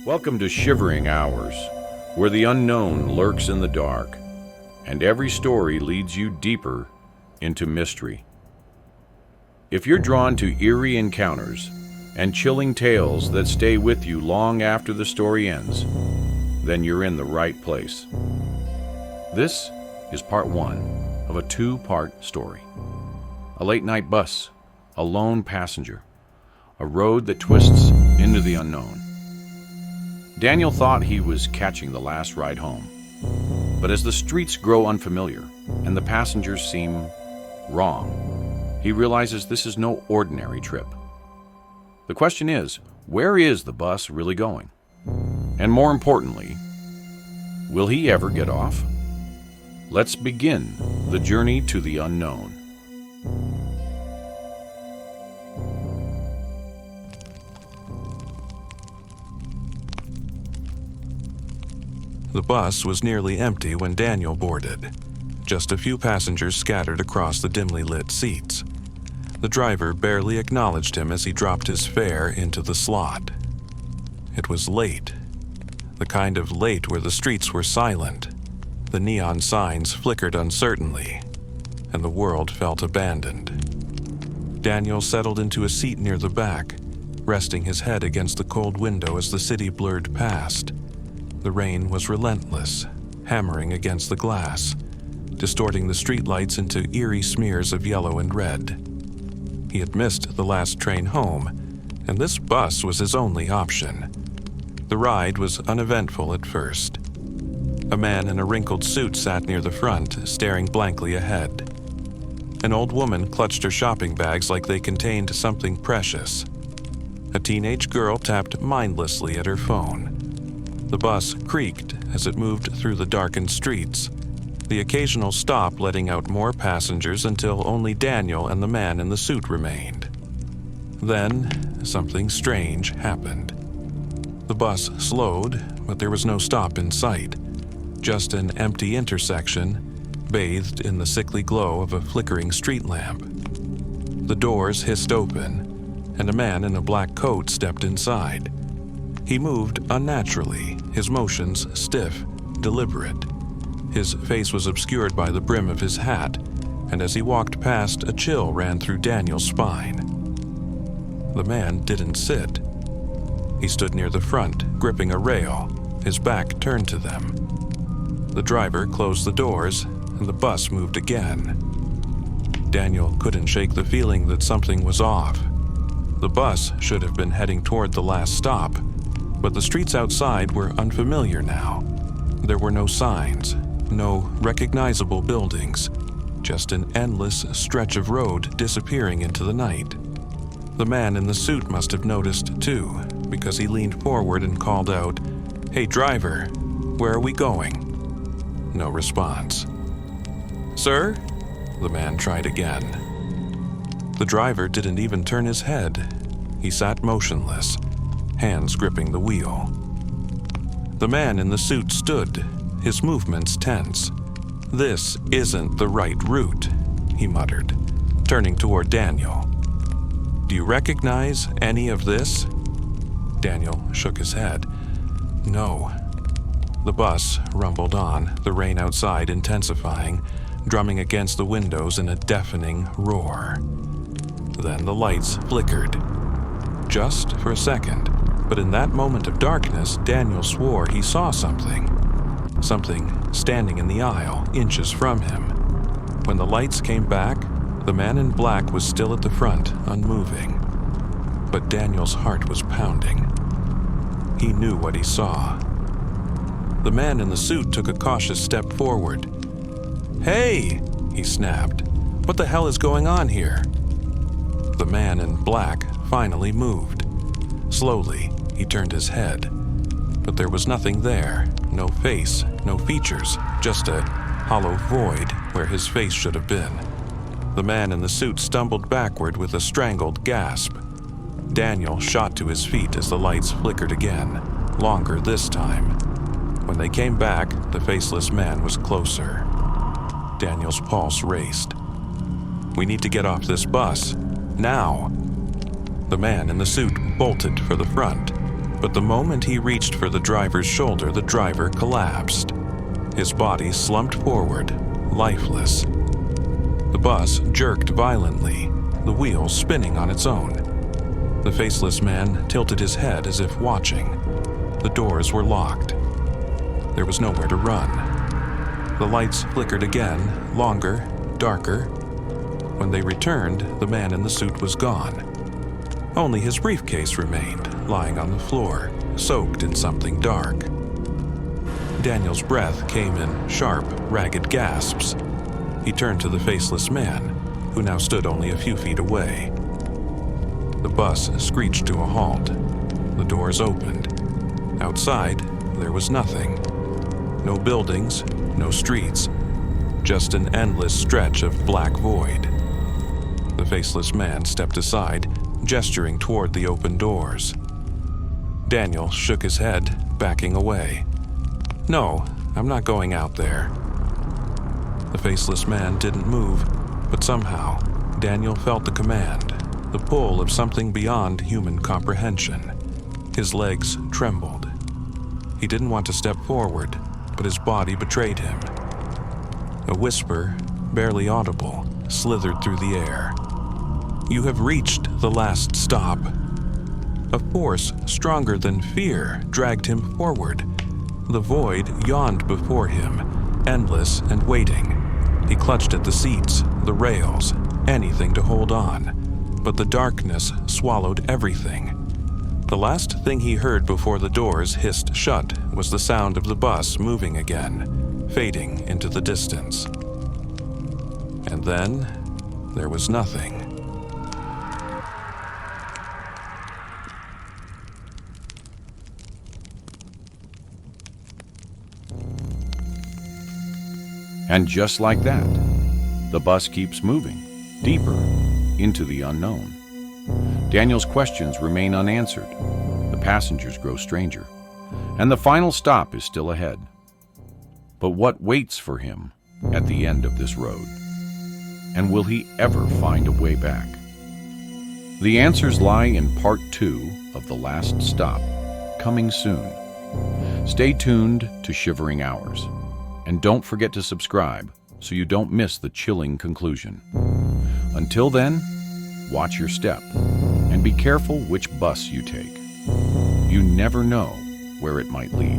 Welcome to Shivering Hours, where the unknown lurks in the dark, and every story leads you deeper into mystery. If you're drawn to eerie encounters and chilling tales that stay with you long after the story ends, then you're in the right place. This is part one of a two-part story. A late-night bus, a lone passenger, a road that twists into the unknown. Daniel thought he was catching the last ride home, but as the streets grow unfamiliar and the passengers seem wrong, he realizes this is no ordinary trip. The question is, where is the bus really going? And more importantly, will he ever get off? Let's begin the journey to the unknown. The bus was nearly empty when Daniel boarded. Just a few passengers scattered across the dimly lit seats. The driver barely acknowledged him as he dropped his fare into the slot. It was late. The kind of late where the streets were silent. The neon signs flickered uncertainly, and the world felt abandoned. Daniel settled into a seat near the back, resting his head against the cold window as the city blurred past. The rain was relentless, hammering against the glass, distorting the streetlights into eerie smears of yellow and red. He had missed the last train home, and this bus was his only option. The ride was uneventful at first. A man in a wrinkled suit sat near the front, staring blankly ahead. An old woman clutched her shopping bags like they contained something precious. A teenage girl tapped mindlessly at her phone. The bus creaked as it moved through the darkened streets, the occasional stop letting out more passengers until only Daniel and the man in the suit remained. Then, something strange happened. The bus slowed, but there was no stop in sight, just an empty intersection, bathed in the sickly glow of a flickering street lamp. The doors hissed open, and a man in a black coat stepped inside. He moved unnaturally, his motions stiff, deliberate. His face was obscured by the brim of his hat, and as he walked past, a chill ran through Daniel's spine. The man didn't sit. He stood near the front, gripping a rail, his back turned to them. The driver closed the doors, and the bus moved again. Daniel couldn't shake the feeling that something was off. The bus should have been heading toward the last stop, but the streets outside were unfamiliar now. There were no signs, no recognizable buildings, just an endless stretch of road disappearing into the night. The man in the suit must have noticed too, because he leaned forward and called out, "Hey driver, where are we going?" No response. "Sir?" The man tried again. The driver didn't even turn his head. He sat motionless, hands gripping the wheel. The man in the suit stood, his movements tense. "This isn't the right route," he muttered, turning toward Daniel. "Do you recognize any of this?" Daniel shook his head. "No." The bus rumbled on, the rain outside intensifying, drumming against the windows in a deafening roar. Then the lights flickered. Just for a second, but in that moment of darkness, Daniel swore he saw something. Something standing in the aisle, inches from him. When the lights came back, the man in black was still at the front, unmoving. But Daniel's heart was pounding. He knew what he saw. The man in the suit took a cautious step forward. "Hey!" he snapped. "What the hell is going on here?" The man in black finally moved. Slowly, he turned his head. But there was nothing there. No face, no features, just a hollow void where his face should have been. The man in the suit stumbled backward with a strangled gasp. Daniel shot to his feet as the lights flickered again, longer this time. When they came back, the faceless man was closer. Daniel's pulse raced. "We need to get off this bus. Now!" The man in the suit bolted for the front, But the moment he reached for the driver's shoulder, the driver collapsed. His body slumped forward, lifeless. The bus jerked violently, the wheels spinning on its own. The faceless man tilted his head as if watching. The doors were locked. There was nowhere to run. The lights flickered again, longer, darker. When they returned, the man in the suit was gone. Only his briefcase remained, lying on the floor, soaked in something dark. Daniel's breath came in sharp, ragged gasps. He turned to the faceless man, who now stood only a few feet away. The bus screeched to a halt. The doors opened. Outside, there was nothing. No buildings, no streets, just an endless stretch of black void. The faceless man stepped aside, gesturing toward the open doors. Daniel shook his head, backing away. "No, I'm not going out there." The faceless man didn't move, but somehow Daniel felt the command, the pull of something beyond human comprehension. His legs trembled. He didn't want to step forward, but his body betrayed him. A whisper, barely audible, slithered through the air. "You have reached the last stop." A force stronger than fear dragged him forward. The void yawned before him, endless and waiting. He clutched at the seats, the rails, anything to hold on. But the darkness swallowed everything. The last thing he heard before the doors hissed shut was the sound of the bus moving again, fading into the distance. And then there was nothing. And just like that, the bus keeps moving, deeper into the unknown. Daniel's questions remain unanswered. The passengers grow stranger. And the final stop is still ahead. But what waits for him at the end of this road? And will he ever find a way back? The answers lie in part 2 of The Last Stop, coming soon. Stay tuned to Shivering Hours. And don't forget to subscribe so you don't miss the chilling conclusion. Until then, watch your step and be careful which bus you take. You never know where it might lead.